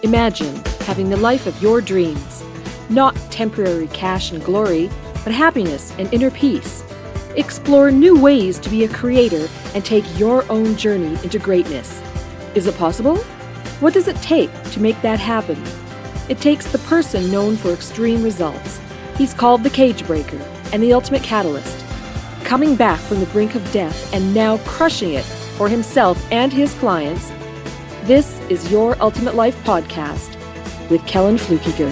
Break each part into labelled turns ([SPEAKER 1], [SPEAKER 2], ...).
[SPEAKER 1] Imagine having the life of your dreams. Not temporary cash and glory, but happiness and inner peace. Explore new ways to be a creator and take your own journey into greatness. Is it possible? What does it take to make that happen? It takes the person known for extreme results. He's called the cage breaker and the ultimate catalyst. Coming back from the brink of death and now crushing it for himself and his clients, this is Your Ultimate Life Podcast with Kellen Flukiger.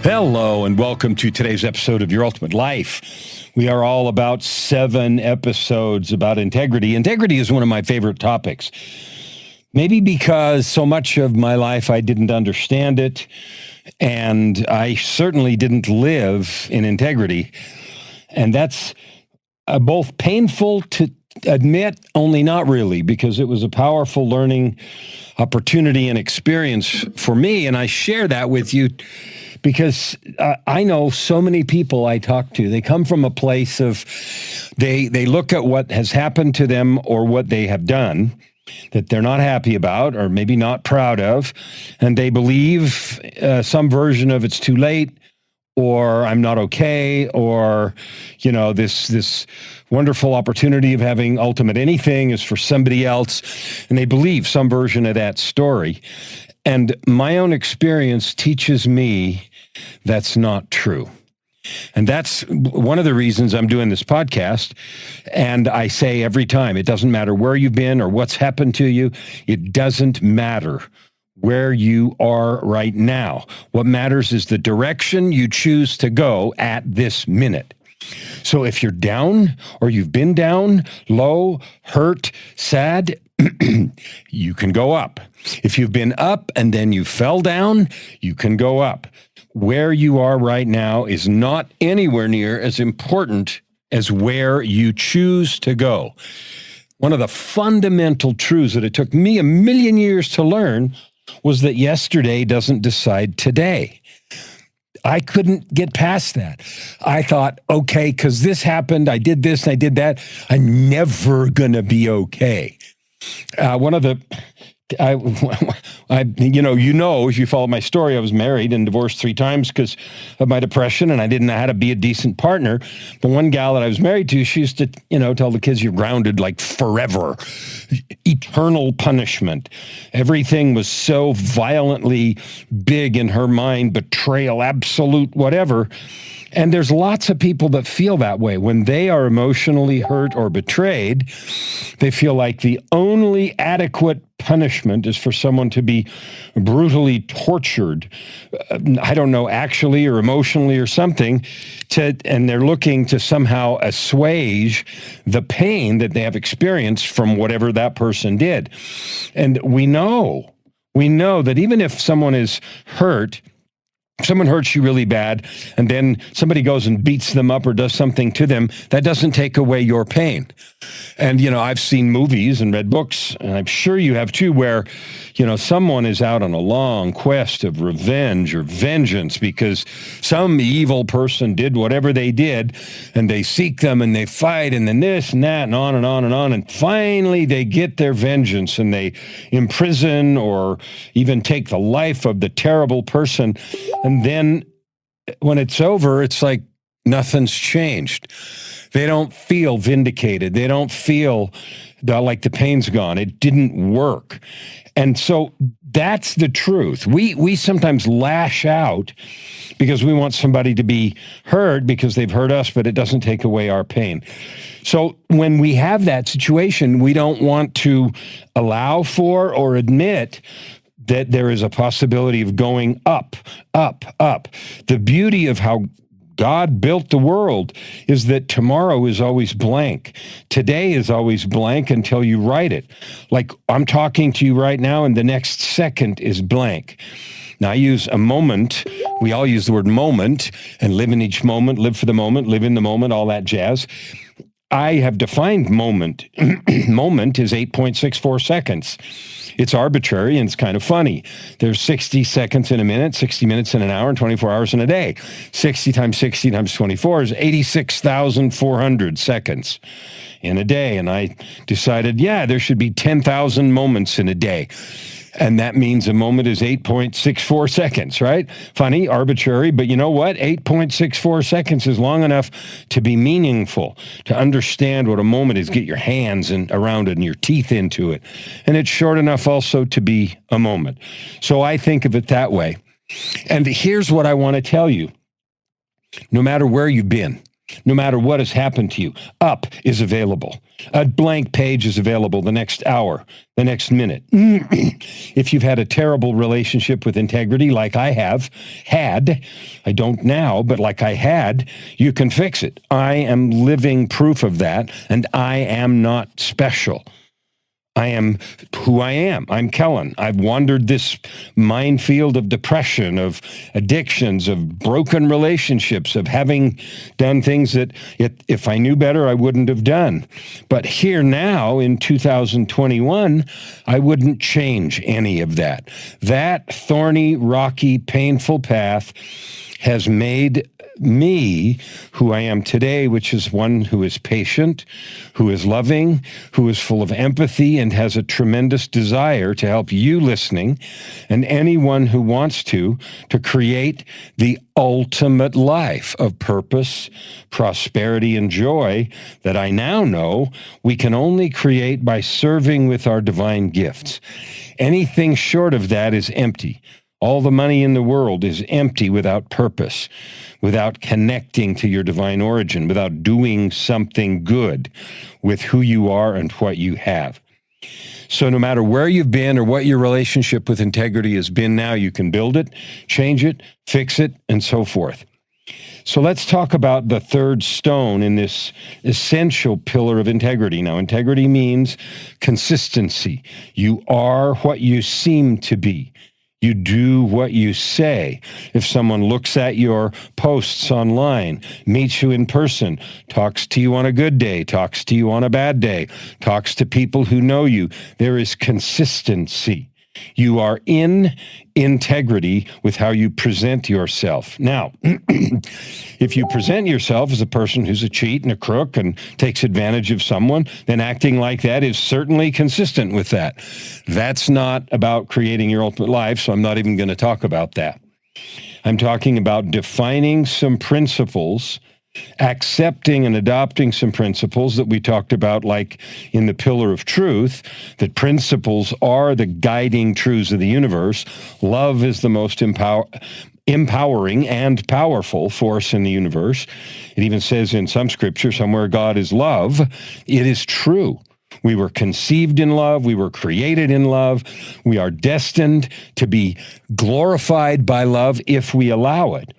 [SPEAKER 2] Hello and welcome to today's episode of Your Ultimate Life. We are all about 7 episodes about integrity. Integrity is one of my favorite topics. Maybe because so much of my life I didn't understand it, and I certainly didn't live in integrity. And that's both painful to admit, only not really, because it was a powerful learning opportunity and experience for me. And I share that with you because I know so many people I talk to, they come from a place of, they look at what has happened to them or what they have done that they're not happy about or maybe not proud of, and they believe some version of it's too late, or I'm not okay, or, you know, this wonderful opportunity of having ultimate anything is for somebody else, and they believe some version of that story. And my own experience teaches me that's not true. And that's one of the reasons I'm doing this podcast. And I say every time, it doesn't matter where you've been or what's happened to you. It doesn't matter where you are right now. What matters is the direction you choose to go at this minute. So if you're down or you've been down, low, hurt, sad, you can go up. If you've been up and then you fell down, you can go up. Where you are right now is not anywhere near as important as where you choose to go. One of the fundamental truths that it took me 1,000,000 years to learn was that yesterday doesn't decide today. I couldn't get past that. I thought, okay, because this happened, I did this, and I did that, I'm never going to be okay. If you follow my story, I was married and divorced 3 times because of my depression, and I didn't know how to be a decent partner. The one gal that I was married to, she used to, tell the kids, you're grounded like forever, eternal punishment. Everything was so violently big in her mind, betrayal, absolute whatever. And there's lots of people that feel that way. When they are emotionally hurt or betrayed, they feel like the only adequate punishment is for someone to be brutally tortured, I don't know, actually or emotionally or something, and they're looking to somehow assuage the pain that they have experienced from whatever that person did. And we know that even if someone is hurt, someone hurts you really bad, and then somebody goes and beats them up or does something to them, that doesn't take away your pain. And, I've seen movies and read books, and I'm sure you have too, where, someone is out on a long quest of revenge or vengeance because some evil person did whatever they did, and they seek them and they fight and then this and that and on and on and on. And finally they get their vengeance and they imprison or even take the life of the terrible person. And then when it's over, it's like nothing's changed. They don't feel vindicated. They don't feel like the pain's gone. It didn't work. And so that's the truth. We sometimes lash out because we want somebody to be heard because they've hurt us, but it doesn't take away our pain. So when we have that situation, we don't want to allow for or admit that there is a possibility of going up, up, up. The beauty of how God built the world is that tomorrow is always blank. Today is always blank until you write it. Like I'm talking to you right now and the next second is blank. Now I use a moment. We all use the word moment and live in each moment, live for the moment, live in the moment, all that jazz. I have defined moment. Moment is 8.64 seconds. It's arbitrary and it's kind of funny. There's 60 seconds in a minute, 60 minutes in an hour, and 24 hours in a day. 60 times 60 times 24 is 86,400 seconds in a day. And I decided, there should be 10,000 moments in a day. And that means a moment is 8.64 seconds, right? Funny, arbitrary, but you know what? 8.64 seconds is long enough to be meaningful, to understand what a moment is, get your hands around it and your teeth into it. And it's short enough also to be a moment. So I think of it that way. And here's what I want to tell you. No matter where you've been, no matter what has happened to you, up is available. A blank page is available the next hour, the next minute. If you've had a terrible relationship with integrity, like I have had, I don't now, but like I had, you can fix it. I am living proof of that, and I am not special. I am who I am. I'm Kellen. I've wandered this minefield of depression, of addictions, of broken relationships, of having done things that if I knew better, I wouldn't have done. But here now in 2021, I wouldn't change any of that. That thorny, rocky, painful path has made me who I am today, which is one who is patient, who is loving, who is full of empathy, and has a tremendous desire to help you listening and anyone who wants to create the ultimate life of purpose, prosperity, and joy that I now know we can only create by serving with our divine gifts. Anything short of that is empty. All the money in the world is empty without purpose, without connecting to your divine origin, without doing something good with who you are and what you have. So no matter where you've been or what your relationship with integrity has been now, you can build it, change it, fix it, and so forth. So let's talk about the third stone in this essential pillar of integrity. Now, integrity means consistency. You are what you seem to be. You do what you say. If someone looks at your posts online, meets you in person, talks to you on a good day, talks to you on a bad day, talks to people who know you, there is consistency. You are in integrity with how you present yourself. Now, if you present yourself as a person who's a cheat and a crook and takes advantage of someone, then acting like that is certainly consistent with that. That's not about creating your ultimate life, so I'm not even going to talk about that. I'm talking about defining some principles, accepting and adopting some principles that we talked about, like in the Pillar of Truth, that principles are the guiding truths of the universe. Love is the most empowering and powerful force in the universe. It even says in some scripture, somewhere God is love. It is true. We were conceived in love. We were created in love. We are destined to be glorified by love if we allow it.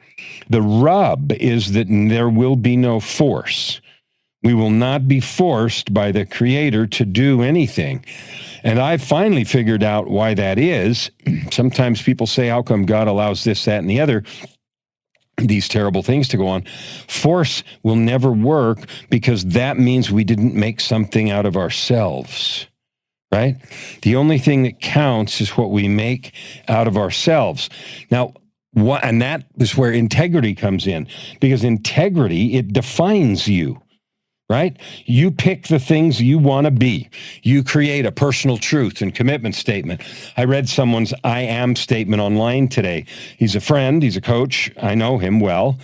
[SPEAKER 2] The rub is that there will be no force. We will not be forced by the Creator to do anything. And I've finally figured out why that is. Sometimes people say, how come God allows this, that, and the other, these terrible things to go on? Force will never work because that means we didn't make something out of ourselves, right? The only thing that counts is what we make out of ourselves. Now, and that is where integrity comes in, because integrity, it defines you, right? You pick the things you want to be. You create a personal truth and commitment statement. I read someone's I am statement online today. He's a friend, he's a coach, I know him well,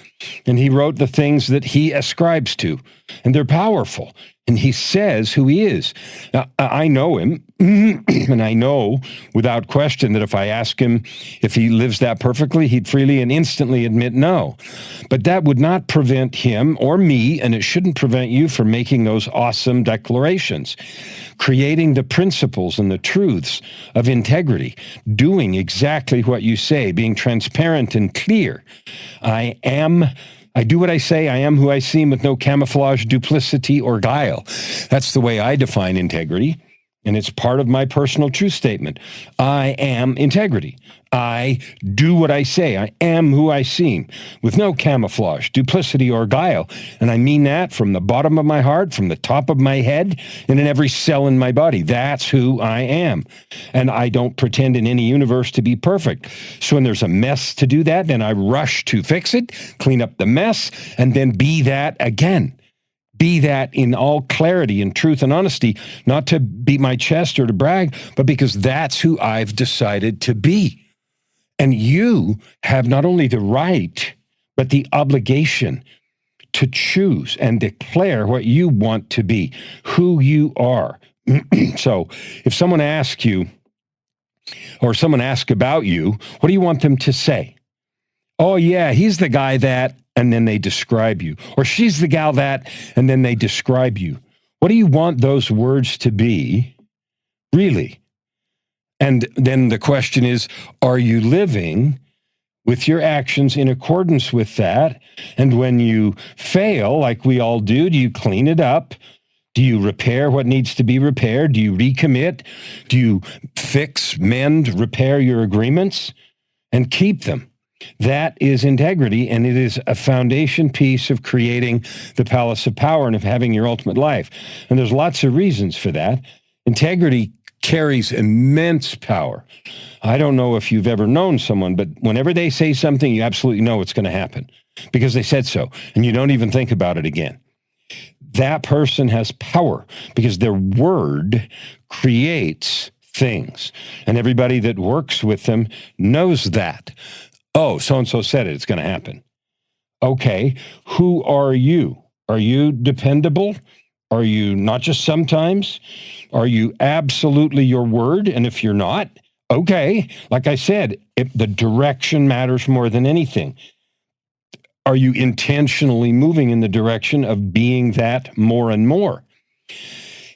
[SPEAKER 2] and he wrote the things that he ascribes to, and they're powerful. And he says who he is. Now, I know him, and I know without question that if I ask him if he lives that perfectly, he'd freely and instantly admit no. But that would not prevent him or me, and it shouldn't prevent you from making those awesome declarations, creating the principles and the truths of integrity, doing exactly what you say, being transparent and clear. I do what I say, I am who I seem, with no camouflage, duplicity, or guile. That's the way I define integrity, and it's part of my personal truth statement. I am integrity. I do what I say. I am who I seem, with no camouflage, duplicity, or guile. And I mean that from the bottom of my heart, from the top of my head, and in every cell in my body. That's who I am. And I don't pretend in any universe to be perfect. So when there's a mess to do that, then I rush to fix it, clean up the mess, and then be that again. be that in all clarity and truth and honesty, not to beat my chest or to brag, but because that's who I've decided to be. And you have not only the right, but the obligation to choose and declare what you want to be, who you are. So if someone asks you, or someone asks about you, what do you want them to say? Oh, yeah, he's the guy that, and then they describe you. Or she's the gal that, and then they describe you. What do you want those words to be, really? And then the question is, are you living with your actions in accordance with that? And when you fail, like we all do you clean it up? Do you repair what needs to be repaired? Do you recommit? Do you fix, mend, repair your agreements and keep them? That is integrity, and it is a foundation piece of creating the palace of power and of having your ultimate life. And there's lots of reasons for that. Integrity carries immense power. I don't know if you've ever known someone, but whenever they say something, you absolutely know it's going to happen because they said so, and you don't even think about it again. That person has power because their word creates things, and everybody that works with them knows that. Oh, so-and-so said it, it's going to happen. Okay, who are you? Are you dependable? Are you not just sometimes? Are you absolutely your word? And if you're not, okay, like I said, the direction matters more than anything. Are you intentionally moving in the direction of being that more and more?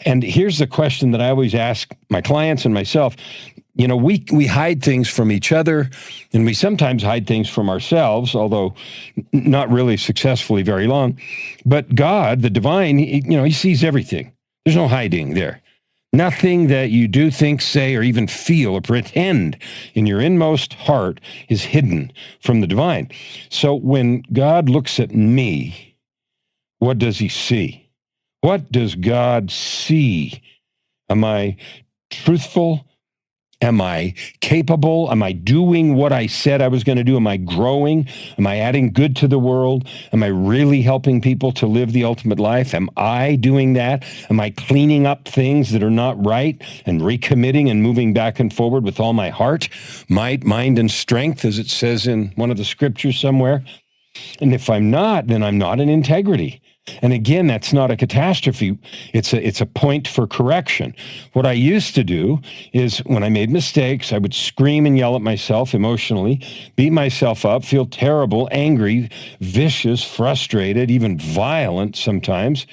[SPEAKER 2] And here's the question that I always ask my clients and myself. You know, we hide things from each other, and we sometimes hide things from ourselves, although not really successfully very long. But God, the divine, he sees everything. There's no hiding there. Nothing that you do, think, say, or even feel or pretend in your inmost heart is hidden from the divine. So when God looks at me, what does he see? What does God see? Am I truthful? Am I capable? Am I doing what I said I was going to do? Am I growing? Am I adding good to the world? Am I really helping people to live the ultimate life? Am I doing that? Am I cleaning up things that are not right and recommitting and moving back and forward with all my heart, might, mind, and strength, as it says in one of the scriptures somewhere? And if I'm not, then I'm not in integrity. And again, that's not a catastrophe. It's a point for correction. What I used to do is when I made mistakes, I would scream and yell at myself emotionally, beat myself up, feel terrible, angry, vicious, frustrated, even violent sometimes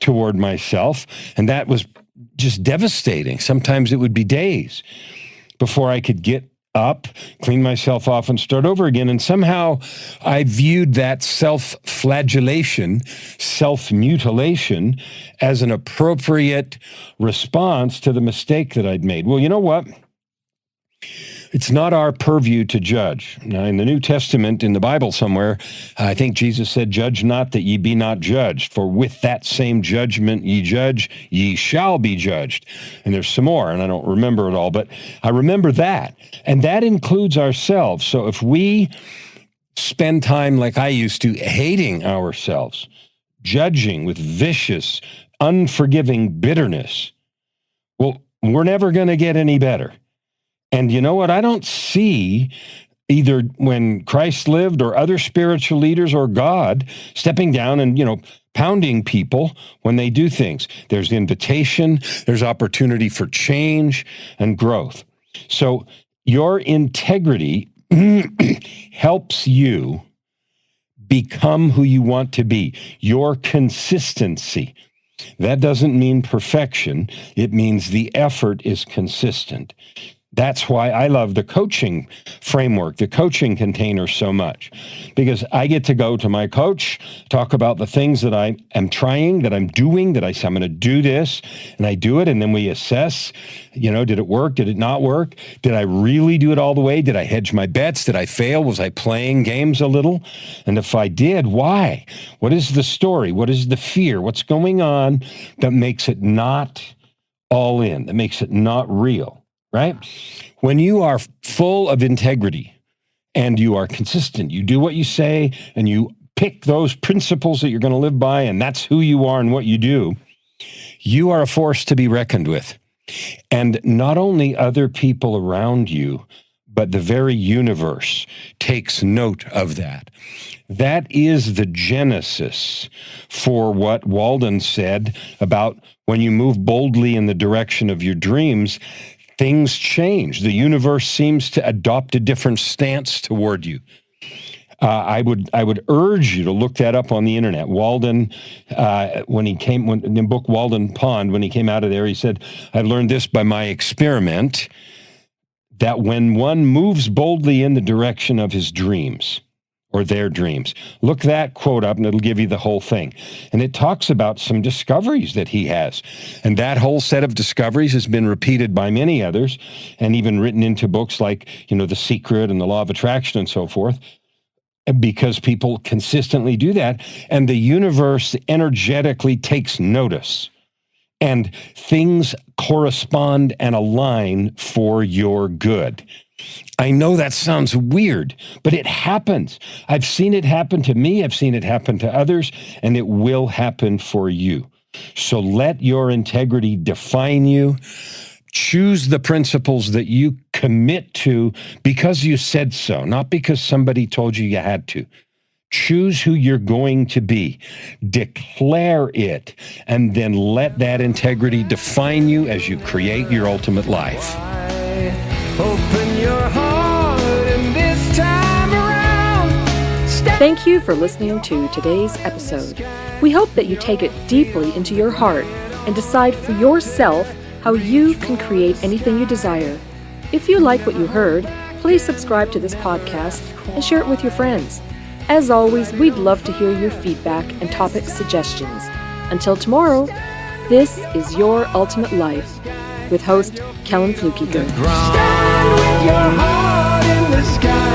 [SPEAKER 2] toward myself. And that was just devastating. Sometimes it would be days before I could get up, clean myself off, and start over again. And somehow I viewed that self-flagellation, self-mutilation as an appropriate response to the mistake that I'd made. Well, you know what? It's not our purview to judge. Now, in the New Testament, in the Bible somewhere, I think Jesus said, "Judge not that ye be not judged, for with that same judgment ye judge, ye shall be judged." And there's some more, and I don't remember it all, but I remember that. And that includes ourselves. So if we spend time like I used to, hating ourselves, judging with vicious, unforgiving bitterness, well, we're never going to get any better. And you know what? I don't see either when Christ lived or other spiritual leaders or God stepping down and, pounding people when they do things. There's invitation, there's opportunity for change and growth. So your integrity helps you become who you want to be. Your consistency. That doesn't mean perfection. It means the effort is consistent. That's why I love the coaching framework, the coaching container so much, because I get to go to my coach, talk about the things that I am trying, that I'm doing, that I say I'm going to do this, and I do it, and then we assess, did it work? Did it not work? Did I really do it all the way? Did I hedge my bets? Did I fail? Was I playing games a little? And if I did, why? What is the story? What is the fear? What's going on that makes it not all in, that makes it not real? Right? When you are full of integrity and you are consistent, you do what you say and you pick those principles that you're going to live by, and that's who you are and what you do, you are a force to be reckoned with. And not only other people around you, but the very universe takes note of that. That is the genesis for what Walden said about when you move boldly in the direction of your dreams, things change. The universe seems to adopt a different stance toward you. I would urge you to look that up on the internet. Walden, in the book Walden Pond, when he came out of there, he said, "I've learned this by my experiment, that when one moves boldly in the direction of his dreams, or their dreams," look that quote up and it'll give you the whole thing. And it talks about some discoveries that he has. And that whole set of discoveries has been repeated by many others and even written into books like, The Secret and the Law of Attraction and so forth, because people consistently do that. And the universe energetically takes notice. And things correspond and align for your good. I know that sounds weird, but it happens. I've seen it happen to me. I've seen it happen to others, and it will happen for you. So let your integrity define you. Choose the principles that you commit to because you said so, not because somebody told you you had to. Choose who you're going to be. Declare it, and then let that integrity define you as you create your ultimate life.
[SPEAKER 3] Open your heart and this time around.
[SPEAKER 1] Thank you for listening to today's episode. We hope that you take it deeply into your heart and decide for yourself how you can create anything you desire. If you like what you heard, please subscribe to this podcast and share it with your friends. As always, we'd love to hear your feedback and topic suggestions. Until tomorrow, this is Your Ultimate Life with host Kellen Flukiger.
[SPEAKER 3] Stand with your heart in the sky.